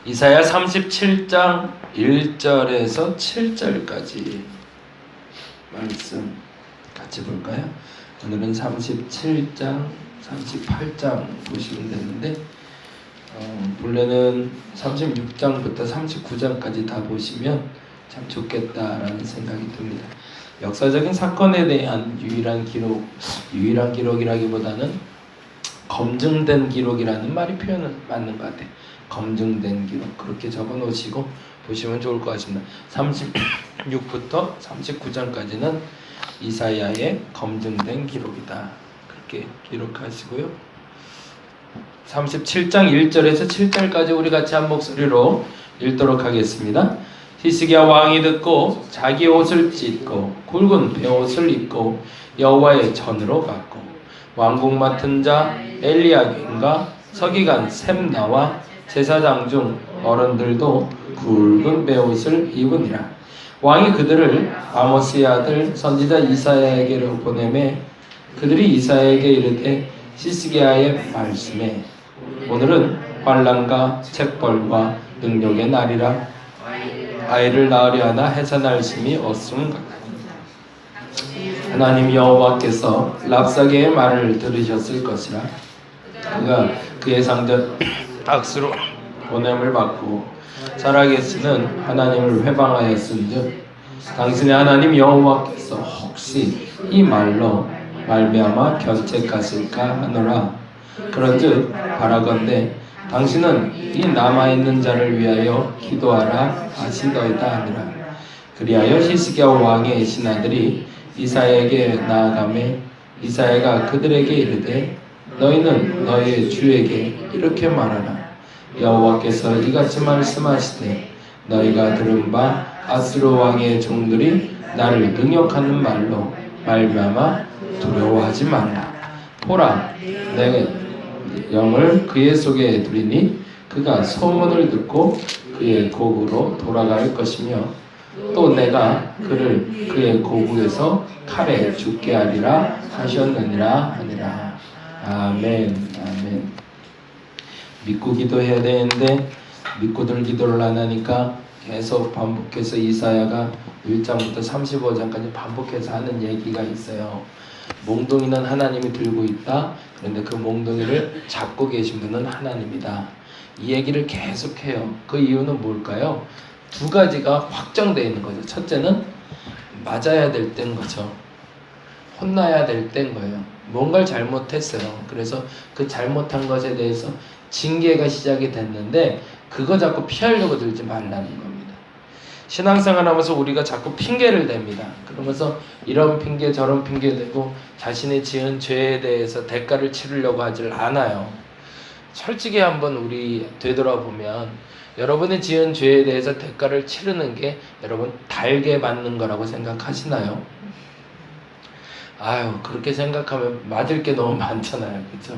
이사야 37장 1절에서 7절까지 말씀 같이 볼까요? 오늘은 37장, 38장 보시면 되는데 본래는 36장부터 39장까지 다 보시면 참 좋겠다라는 생각이 듭니다. 역사적인 사건에 대한 유일한 기록이라기보다는 검증된 기록이라는 말이 표현은 맞는 것 같아요. 검증된 기록, 그렇게 적어 놓으시고 보시면 좋을 것 같습니다. 36부터 39장까지는 이사야의 검증된 기록이다, 그렇게 기록하시고요. 37장 1절에서 7절까지 우리 같이 한 목소리로 읽도록 하겠습니다. 히스기야 왕이 듣고 자기 옷을 찢고 굵은 베옷을 입고 여호와의 전으로 갔고, 왕궁 맡은 자 엘리야김과 서기관 셈나와 제사장 중 어른들도 굵은 베옷을 입으니라. 왕이 그들을 아모스의 아들 선지자 이사야에게로 보내매 그들이 이사야에게 이르되 히스기야의 말씀에 오늘은 환난과 책벌과 능력의 날이라 아이를 낳으려 하나 해산할 심이 없음 같다. 하나님 여호와께서 랍사게의 말을 들으셨을 것이라. 그가 그의 상전 악수로 보냄을 받고 살아계시는 하나님을 회방하였은즉 당신의 하나님 여호와께서 혹시 이 말로 말미암아 견책하실까 하노라. 그런즉 바라건대 당신은 이 남아있는 자를 위하여 기도하라 하시더이다 하니라. 그리하여 히스기야 왕의 신하들이 이사야에게 나아가매 이사야가 그들에게 이르되 너희는 너희의 주에게 이렇게 말하라. 여호와께서 이같이 말씀하시되 너희가 들은 바 아스루 왕의 종들이 나를 능욕하는 말로 말미암아 두려워하지 말라. 보라, 내 영을 그의 속에 두리니 그가 소문을 듣고 그의 고국으로 돌아갈 것이며 또 내가 그를 그의 고국에서 칼에 죽게 하리라 하셨느니라 하니라. 아멘. 아멘. 믿고 기도해야 되는데 믿고들 기도를 안 하니까 계속 반복해서 이사야가 1장부터 35장까지 반복해서 하는 얘기가 있어요. 몽둥이는 하나님이 들고 있다. 그런데 그 몽둥이를 잡고 계신 분은 하나님이다. 이 얘기를 계속해요. 그 이유는 뭘까요? 두 가지가 확정되어 있는 거죠. 첫째는 맞아야 될 때인 거죠. 혼나야 될 때인 거예요. 뭔가를 잘못했어요. 그래서 그 잘못한 것에 대해서 징계가 시작이 됐는데 그거 자꾸 피하려고 들지 말라는 겁니다. 신앙생활 하면서 우리가 자꾸 핑계를 댑니다. 그러면서 이런 핑계 저런 핑계 대고 자신이 지은 죄에 대해서 대가를 치르려고 하질 않아요. 솔직히 한번 우리 되돌아보면 여러분이 지은 죄에 대해서 대가를 치르는 게 여러분 달게 맞는 거라고 생각하시나요? 아유, 그렇게 생각하면 맞을 게 너무 많잖아요. 그렇죠?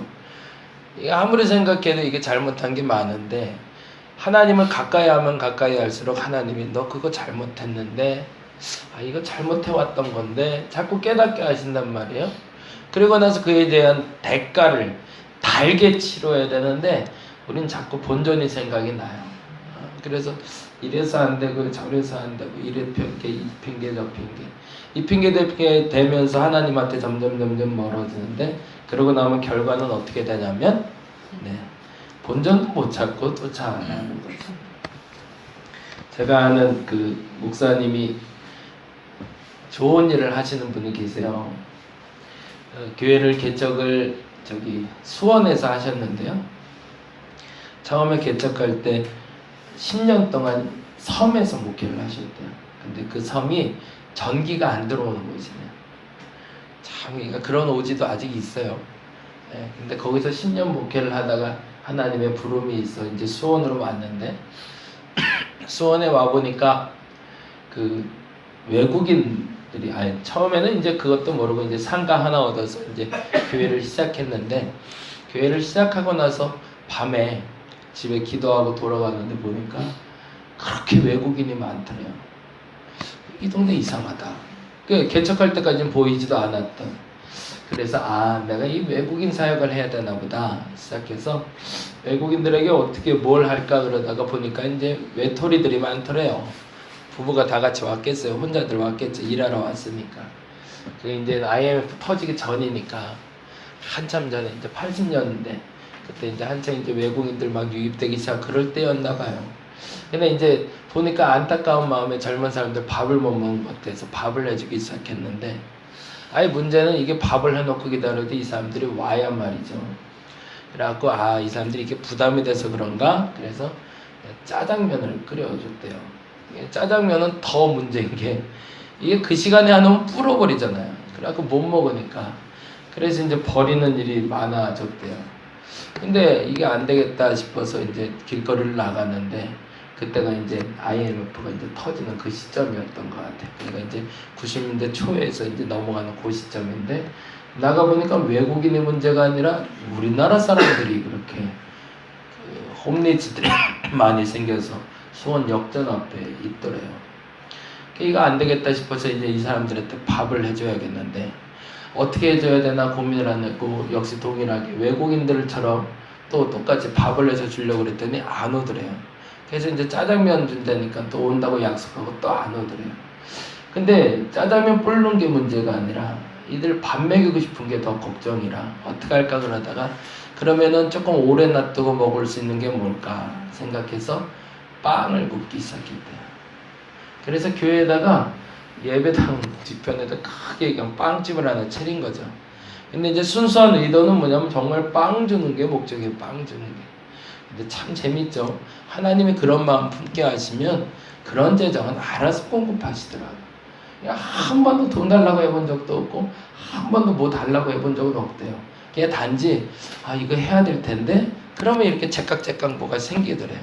아무리 생각해도 이게 잘못한 게 많은데 하나님을 가까이 하면 가까이 할수록 하나님이 너 그거 잘못했는데 이거 잘못해왔던 건데 자꾸 깨닫게 하신단 말이에요. 그리고 나서 그에 대한 대가를 달게 치러야 되는데 우린 자꾸 본전이 생각이 나요. 그래서 이래서 안 되고 저래서 안 되고 이래 핑계 이 핑계 저 핑계 이 핑계 저 핑계 되면서 하나님한테 점점 멀어지는데 그러고 나면 결과는 어떻게 되냐면 본전도 못 찾고 쫓아가는 거죠. 제가 아는 그 목사님이 좋은 일을 하시는 분이 계세요. 교회를 개척을 수원에서 하셨는데요. 처음에 개척할 때 10년 동안 섬에서 목회를 하셨대요. 근데 그 섬이 전기가 안 들어오는 곳이네요. 참, 그러니까 그런 오지도 아직 있어요. 근데 거기서 10년 목회를 하다가 하나님의 부름이 있어 이제 수원으로 왔는데 수원에 와 보니까 그 외국인들이 처음에는 이제 그것도 모르고 이제 상가 하나 얻어서 이제 교회를 시작했는데 교회를 시작하고 나서 밤에 집에 기도하고 돌아갔는데 보니까 그렇게 외국인이 많더래요. 이 동네 이상하다. 개척할 때까지는 보이지도 않았던. 그래서 내가 이 외국인 사역을 해야 되나 보다 시작해서 외국인들에게 어떻게 뭘 할까 그러다가 보니까 이제 외톨이들이 많더래요. 부부가 다 같이 왔겠어요. 혼자들 왔겠죠. 일하러 왔으니까. 그 이제 IMF 터지기 전이니까 한참 전에 이제 80년대 그때 이제 한창 이제 외국인들 막 유입되기 시작 그럴 때였나 봐요. 근데 이제 보니까 안타까운 마음에 젊은 사람들 밥을 못 먹는 것 같아서 밥을 해주기 시작했는데 아예 문제는 이게 밥을 해놓고 기다려도 이 사람들이 와야 말이죠. 그래갖고 이 사람들이 이렇게 부담이 돼서 그런가 그래서 짜장면을 끓여줬대요. 짜장면은 더 문제인 게 이게 그 시간에 안 오면 불어버리잖아요. 그래갖고 못 먹으니까 그래서 이제 버리는 일이 많아졌대요. 근데 이게 안 되겠다 싶어서 이제 길거리를 나갔는데 그때가 이제 IMF가 이제 터지는 그 시점이었던 것 같아요. 그러니까 이제 90년대 초에서 이제 넘어가는 그 시점인데 나가보니까 외국인의 문제가 아니라 우리나라 사람들이 그렇게 홈리스들이 많이 생겨서 수원 역전 앞에 있더래요. 이거 안 되겠다 싶어서 이제 이 사람들한테 밥을 해줘야겠는데 어떻게 해줘야 되나 고민을 안 했고 역시 동일하게 외국인들처럼 또 똑같이 밥을 해서 주려고 그랬더니 안 오더래요. 그래서 이제 짜장면 준다니까 또 온다고 약속하고 또 안 오더래요. 근데 짜장면 불는 게 문제가 아니라 이들 밥 먹이고 싶은 게 더 걱정이라 어떻게 할까 그러다가 그러면은 조금 오래 놔두고 먹을 수 있는 게 뭘까 생각해서 빵을 굽기 시작했대요. 그래서 교회에다가 예배당 뒤편에다 크게 그냥 빵집을 하나 차린 거죠. 근데 이제 순수한 의도는 뭐냐면 정말 빵 주는 게 목적이에요. 빵 주는 게. 근데 참 재밌죠. 하나님이 그런 마음 품게 하시면 그런 재정은 알아서 공급하시더라고요. 한 번도 돈 달라고 해본 적도 없고 한 번도 뭐 달라고 해본 적은 없대요. 그냥 단지 이거 해야 될 텐데 그러면 이렇게 제깍제깍 뭐가 생기더래요.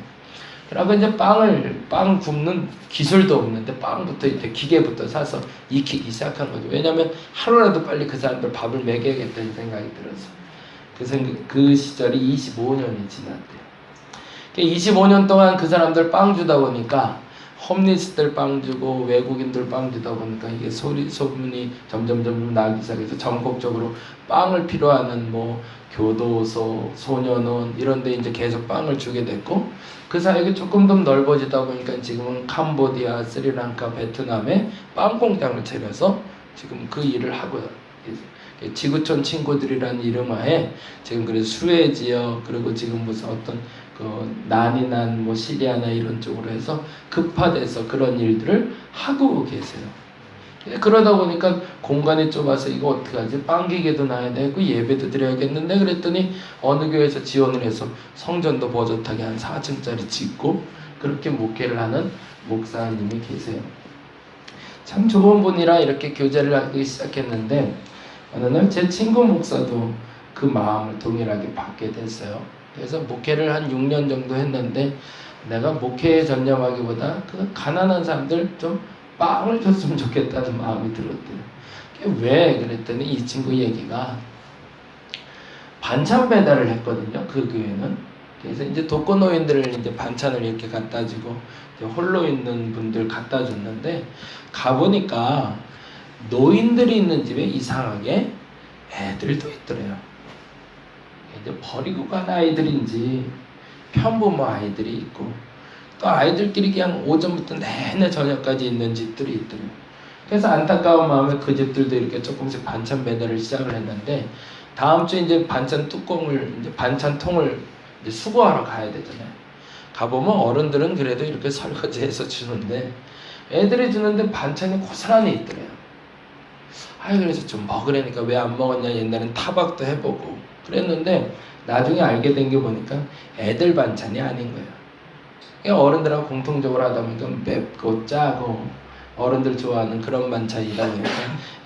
그러고 이제 빵 굽는 기술도 없는데 빵부터 이제 기계부터 사서 익히기 시작한 거죠. 왜냐하면 하루라도 빨리 그 사람들 밥을 먹여야겠다는 생각이 들어서 그 시절이 25년이 지났대요. 25년 동안 그 사람들 빵 주다 보니까 홈리스들 빵 주고 외국인들 빵 주다 보니까 이게 소문이 점점 나기 시작해서 전국적으로 빵을 필요하는 뭐 교도소, 소년원 이런 데 이제 계속 빵을 주게 됐고 그 사이에 조금 더 넓어지다 보니까 지금은 캄보디아, 스리랑카, 베트남에 빵 공장을 차려서 지금 그 일을 하고요. 지구촌 친구들이라는 이름하에 지금 그래서 수해 지역 그리고 지금 무슨 어떤 난이 난 뭐 시리아나 이런 쪽으로 해서 급파돼서 그런 일들을 하고 계세요. 그러다 보니까 공간이 좁아서 이거 어떡하지? 빵 기계도 놔야 되고 예배도 드려야겠는데 그랬더니 어느 교회에서 지원을 해서 성전도 버젓하게 한 4층짜리 짓고 그렇게 목회를 하는 목사님이 계세요. 참 좋은 분이라 이렇게 교제를 하기 시작했는데 어느 날 제 친구 목사도 그 마음을 동일하게 받게 됐어요. 그래서 목회를 한 6년 정도 했는데 내가 목회에 전념하기보다 그 가난한 사람들 좀 빵을 줬으면 좋겠다는 마음이 들었대요. 왜? 그랬더니 이 친구 얘기가 반찬 배달을 했거든요. 그 교회는. 그래서 이제 독거노인들을 이제 반찬을 이렇게 갖다 주고 이제 홀로 있는 분들 갖다 줬는데 가보니까 노인들이 있는 집에 이상하게 애들도 있더래요. 이제 버리고 간 아이들인지 편부모 아이들이 있고 또 아이들끼리 그냥 오전부터 내내 저녁까지 있는 집들이 있더래요. 그래서 안타까운 마음에 그 집들도 이렇게 조금씩 반찬 배달을 시작을 했는데 다음 주에 이제 반찬 뚜껑을 이제 반찬통을 이제 수거하러 가야 되잖아요. 가보면 어른들은 그래도 이렇게 설거지해서 주는데 애들이 주는데 반찬이 고스란히 있더래요. 그래서 좀 먹으라니까 왜 안 먹었냐 옛날엔 타박도 해보고 그랬는데 나중에 알게 된 게 보니까 애들 반찬이 아닌 거예요. 어른들하고 공통적으로 하다 보니까 맵고 짜고 어른들 좋아하는 그런 반찬이다 보니까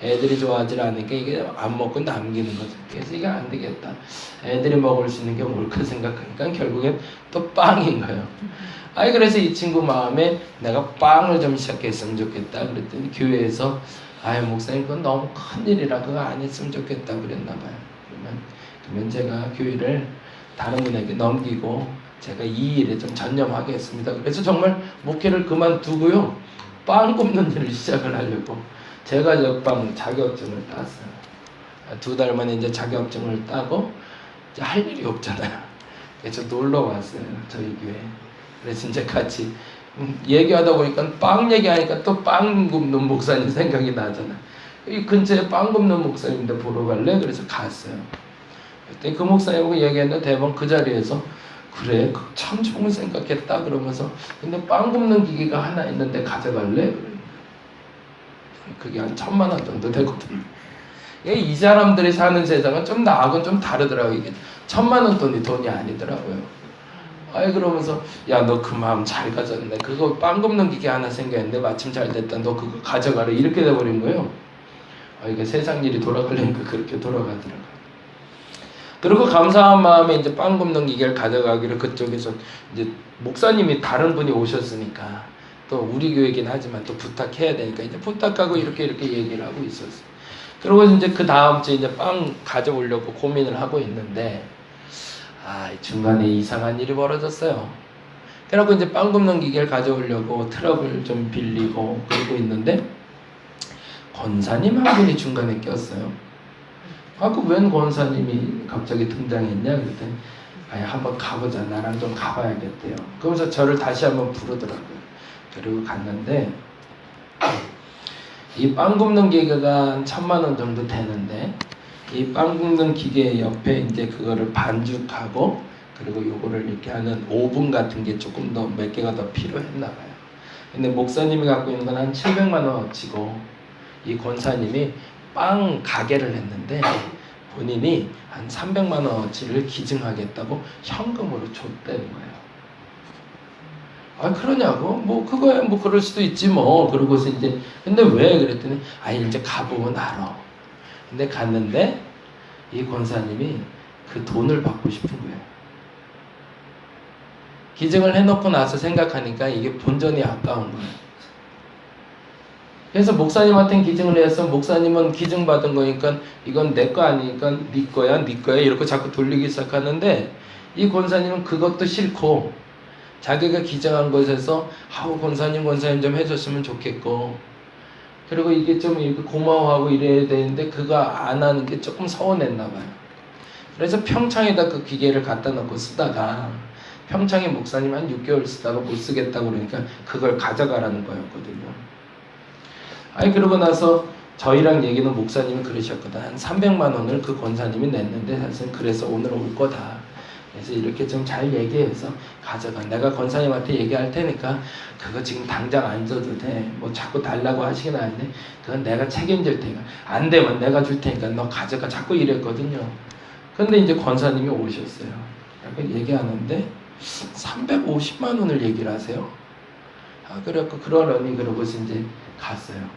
애들이 좋아하지 않으니까 이게 안 먹고 남기는 거죠. 그래서 이게 안 되겠다. 애들이 먹을 수 있는 게 뭘까 생각하니까 결국엔 또 빵인 거예요. 그래서 이 친구 마음에 내가 빵을 좀 시작했으면 좋겠다 그랬더니 교회에서 목사님 그건 너무 큰일이라 그거 안 했으면 좋겠다 그랬나 봐요. 그러면 제가 교회를 다른 분에게 넘기고 제가 이 일에 좀 전념하겠습니다. 그래서 정말 목회를 그만두고요. 빵 굽는 일을 시작을 하려고 제가 적방 자격증을 땄어요. 2달 만에 이제 자격증을 따고 이제 할 일이 없잖아요. 그래서 놀러 왔어요, 저희 교회. 그래서 이제 같이 얘기하다 보니까 빵 얘기하니까 또 빵 굽는 목사님 생각이 나잖아. 이 근처에 빵 굽는 목사님인데 보러 갈래? 그래서 갔어요. 그때 그 목사님하고 얘기했는데 대번 그 자리에서 그래, 참 좋은 생각했다 그러면서 근데 빵 굽는 기계가 하나 있는데 가져갈래? 그게 한 1,000만 원 정도 되거든요. 이 사람들이 사는 세상은 좀 나하고는 좀 다르더라고요. 이게 1,000만 원 돈이 아니더라고요. 아이 그러면서 야 너 그 마음 잘 가졌네. 그거 빵 굽는 기계 하나 생겼는데 마침 잘 됐다. 너 그거 가져가래. 이렇게 돼버린 거예요. 이게 세상 일이 돌아가려니까 그렇게 돌아가더라고요. 그리고 감사한 마음에 이제 빵 굽는 기계를 가져가기를 그쪽에서 이제 목사님이 다른 분이 오셨으니까 또 우리 교회긴 하지만 또 부탁해야 되니까 이제 부탁하고 이렇게 얘기를 하고 있었어요. 그리고 이제 그 다음 주에 이제 빵 가져오려고 고민을 하고 있는데 중간에 이상한 일이 벌어졌어요. 그래갖고 이제 빵 굽는 기계를 가져오려고 트럭을 좀 빌리고 그러고 있는데 권사님 한 분이 중간에 꼈어요. 웬 권사님이 갑자기 등장했냐 그랬더니 한번 가보자. 나랑 좀 가봐야겠대요. 그러면서 저를 다시 한번 부르더라고요. 그리고 갔는데 이 빵 굽는 기계가 한 1,000만 원 정도 되는데 이 빵 굽는 기계 옆에 이제 그거를 반죽하고 그리고 요거를 이렇게 하는 오븐 같은 게 조금 더 몇 개가 더 필요했나 봐요. 근데 목사님이 갖고 있는 건 한 700만 원어치고 이 권사님이 빵 가게를 했는데 본인이 한 300만 원어치를 기증하겠다고 현금으로 줬다는 거예요. 그러냐고? 뭐 그거야 뭐 그럴 수도 있지 뭐. 그러고서 이제 근데 왜 그랬더니 이제 가보면 알아. 근데 갔는데 이 권사님이 그 돈을 받고 싶은 거예요. 기증을 해놓고 나서 생각하니까 이게 본전이 아까운 거예요. 그래서 목사님한테는 기증을 해서 목사님은 기증 받은 거니까 이건 내 거 아니니까 네 거야 이렇게 자꾸 돌리기 시작하는데 이 권사님은 그것도 싫고 자기가 기증한 것에서 권사님 좀 해줬으면 좋겠고 그리고 이게 좀 이렇게 고마워하고 이래야 되는데 그거 안 하는 게 조금 서운했나 봐요. 그래서 평창에다 그 기계를 갖다 놓고 쓰다가 평창에 목사님 한 6개월 쓰다가 못 쓰겠다고 그러니까 그걸 가져가라는 거였거든요. 그러고 나서 저희랑 얘기는 목사님이 그러셨거든. 한 300만 원을 그 권사님이 냈는데 사실 그래서 오늘 올 거다. 그래서 이렇게 좀 잘 얘기해서 가져가. 내가 권사님한테 얘기할 테니까 그거 지금 당장 안 줘도 돼. 뭐 자꾸 달라고 하시긴 하는데 그건 내가 책임질 테니까 안 되면 내가 줄 테니까 너 가져가. 자꾸 이랬거든요. 근데 이제 권사님이 오셨어요. 그래서 얘기하는데 350만 원을 얘기를 하세요. 그래갖고 그러려니 그러고서 이제 갔어요.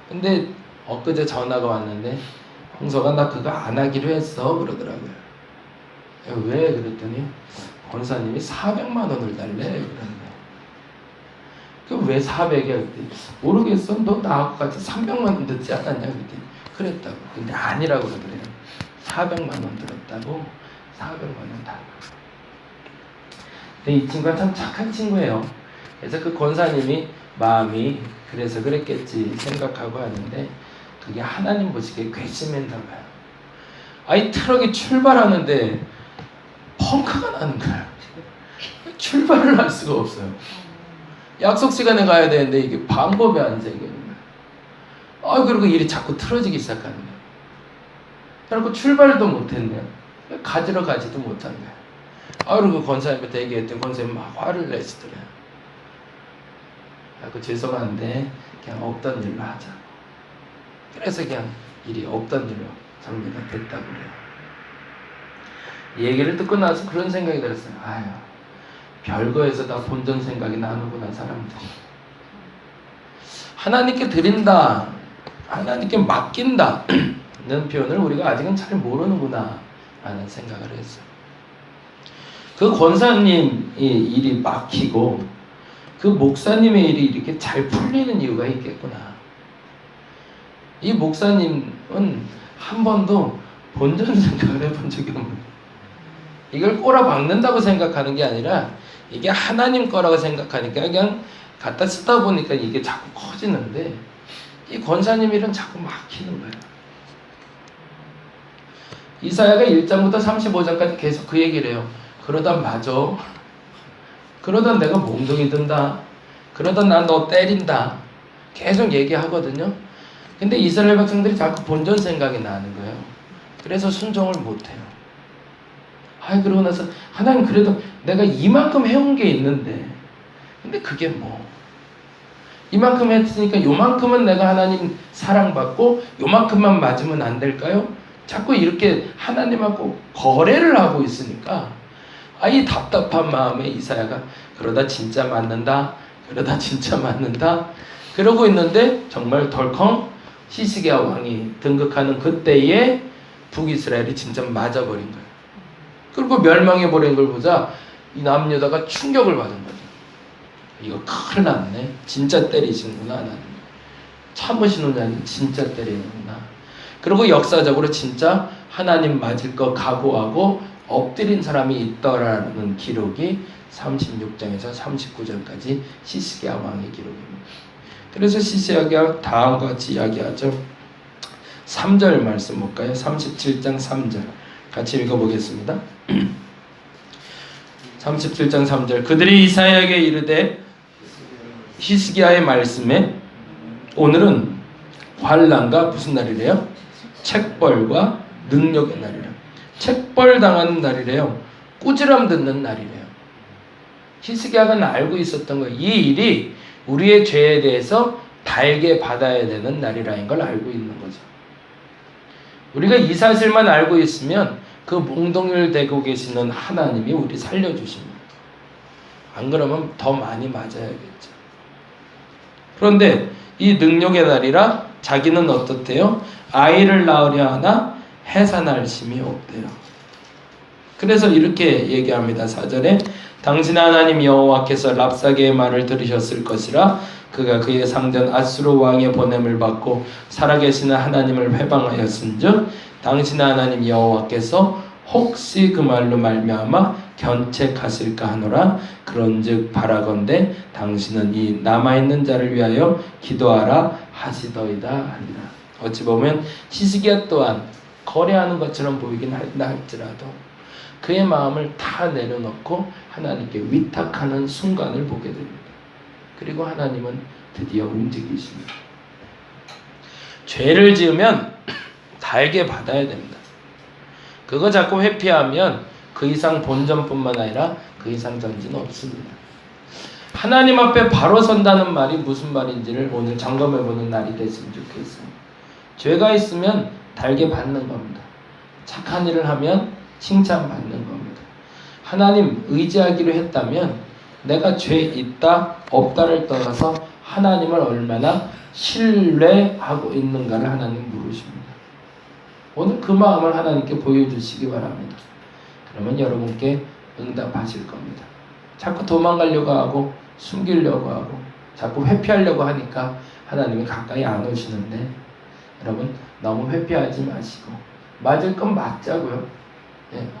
근데 엊그제 전화가 왔는데 홍서가 나 그거 안 하기로 했어 그러더라고요. 왜? 그랬더니 권사님이 400만 원을 달래 그러는데 왜 400이야? 모르겠어. 너 나하고 같이 300만 원 듣지 않았냐? 그랬더니 그랬다고. 근데 아니라고 그러더래요. 400만 원 들었다고 400만 원 달라고. 근데 이 친구가 참 착한 친구예요. 그래서 그 권사님이 마음이 그래서 그랬겠지 생각하고 하는데 그게 하나님 보시기에 괘씸했나 봐요. 트럭이 출발하는데 펑크가 나는 거야. 출발을 할 수가 없어요. 약속 시간에 가야 되는데 이게 방법이 안 생기는 거야. 그리고 일이 자꾸 틀어지기 시작하는 거야. 그리고 출발도 못했네요. 가지러 가지도 못한 거야. 그리고 권사님한테 얘기했더니 권사님이 막 화를 내시더래요. 죄송한데 그냥 없던 일로 하자. 그래서 그냥 일이 없던 일로 정리가 됐다고 그래요. 이 얘기를 듣고 나서 그런 생각이 들었어요. 별거에서 다 본전 생각이 나는구나 사람들이. 하나님께 드린다, 하나님께 맡긴다는 표현을 우리가 아직은 잘 모르는구나 라는 생각을 했어요. 그 권사님 일이 막히고 그 목사님의 일이 이렇게 잘 풀리는 이유가 있겠구나. 이 목사님은 한 번도 본전 생각을 해본 적이 없는 거예요. 이걸 꼬라박는다고 생각하는 게 아니라 이게 하나님 거라고 생각하니까 그냥 갖다 쓰다 보니까 이게 자꾸 커지는데 이 권사님 일은 자꾸 막히는 거예요. 이사야가 1장부터 35장까지 계속 그 얘기를 해요. 그러다 맞아. 그러다 내가 몽둥이 든다. 그러다 난 너 때린다. 계속 얘기하거든요. 근데 이스라엘 백성들이 자꾸 본전 생각이 나는 거예요. 그래서 순종을 못해요. 그러고 나서 하나님 그래도 내가 이만큼 해온 게 있는데 근데 그게 뭐 이만큼 했으니까 요만큼은 내가 하나님 사랑받고 요만큼만 맞으면 안 될까요? 자꾸 이렇게 하나님하고 거래를 하고 있으니까 이 답답한 마음에 이사야가 그러다 진짜 맞는다. 그러다 진짜 맞는다. 그러고 있는데 정말 덜컹 히스기야 왕이 등극하는 그때에 북이스라엘이 진짜 맞아버린 거예요. 그리고 멸망해버린 걸 보자 이 남유다가 충격을 받은 거죠. 이거 큰일 났네. 진짜 때리시는구나 하나님. 참으시는 자는 진짜 때리는구나. 그리고 역사적으로 진짜 하나님 맞을 거 각오하고 엎드린 사람이 있더라는 기록이 36장에서 39장까지 히스기야 왕의 기록입니다. 그래서 히스기야가 다음과 같이 이야기하죠. 3절 말씀 볼까요? 37장 3절 같이 읽어보겠습니다. 37장 3절 그들이 이사야에게 이르되 히스기야의 말씀에 오늘은 환난과 무슨 날이래요? 책벌과 능력의 날이래요. 책벌 당하는 날이래요. 꾸지람 듣는 날이래요. 히스기야가 알고 있었던 거예요. 이 일이 우리의 죄에 대해서 달게 받아야 되는 날이라는 걸 알고 있는 거죠. 우리가 이 사실만 알고 있으면 그 몽둥이를 대고 계시는 하나님이 우리 살려주십니다. 안 그러면 더 많이 맞아야겠죠. 그런데 이 능력의 날이라 자기는 어떻대요? 아이를 낳으려 하나 해산할 힘이 없대요. 그래서 이렇게 얘기합니다. 4절에 당신의 하나님 여호와께서 랍사게의 말을 들으셨을 것이라 그가 그의 상전 아수르 왕의 보냄을 받고 살아계시는 하나님을 회방하였은즉 당신의 하나님 여호와께서 혹시 그 말로 말미암아 견책하실까 하노라. 그런즉 바라건대 당신은 이 남아있는 자를 위하여 기도하라 하시더이다 하리라. 어찌 보면 히스기야 또한 거래하는 것처럼 보이긴 한다 할지라도 그의 마음을 다 내려놓고 하나님께 위탁하는 순간을 보게 됩니다. 그리고 하나님은 드디어 움직이십니다. 죄를 지으면 달게 받아야 됩니다. 그거 자꾸 회피하면 그 이상 본전뿐만 아니라 그 이상 전지는 없습니다. 하나님 앞에 바로 선다는 말이 무슨 말인지를 오늘 점검해보는 날이 됐으면 좋겠어요. 죄가 있으면 달게 받는 겁니다. 착한 일을 하면 칭찬받는 겁니다. 하나님 의지하기로 했다면 내가 죄 있다 없다를 떠나서 하나님을 얼마나 신뢰하고 있는가를 하나님 물으십니다. 오늘 그 마음을 하나님께 보여주시기 바랍니다. 그러면 여러분께 응답하실 겁니다. 자꾸 도망가려고 하고 숨기려고 하고 자꾸 회피하려고 하니까 하나님이 가까이 안 오시는데 여러분 너무 회피하지 마시고 맞을 건 맞자고요.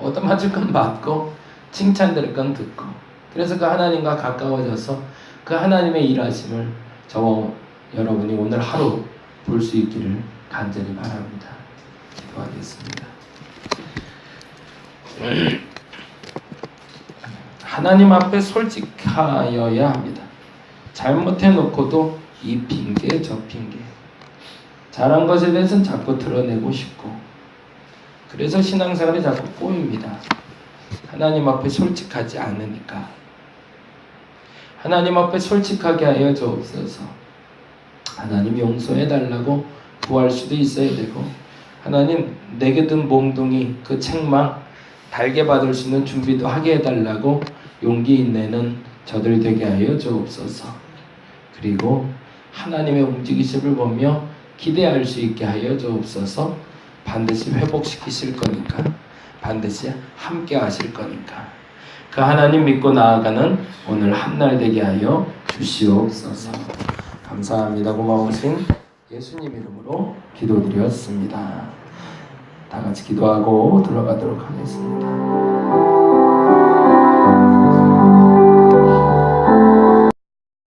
얻어 맞을 건 맞고 칭찬될 건 듣고 그래서 그 하나님과 가까워져서 그 하나님의 일하심을 저와 여러분이 오늘 하루 볼 수 있기를 간절히 바랍니다. 기도하겠습니다. 하나님 앞에 솔직하여야 합니다. 잘못해놓고도 이 핑계 저 핑계 잘한 것에 대해서는 자꾸 드러내고 싶고 그래서 신앙생활이 자꾸 꼬입니다. 하나님 앞에 솔직하지 않으니까 하나님 앞에 솔직하게 하여 주옵소서. 하나님 용서해달라고 구할 수도 있어야 되고 하나님 내게 든 몽둥이 그 책망 달게 받을 수 있는 준비도 하게 해달라고 용기 있내는 저들 되게 하여 주옵소서. 그리고 하나님의 움직이심을 보며 기대할 수 있게 하여 주옵소서. 반드시 회복시키실 거니까 반드시 함께 하실 거니까 그 하나님 믿고 나아가는 오늘 한날 되게 하여 주시옵소서. 감사합니다. 고마우신 예수님 이름으로 기도드렸습니다. 다 같이 기도하고 들어가도록 하겠습니다.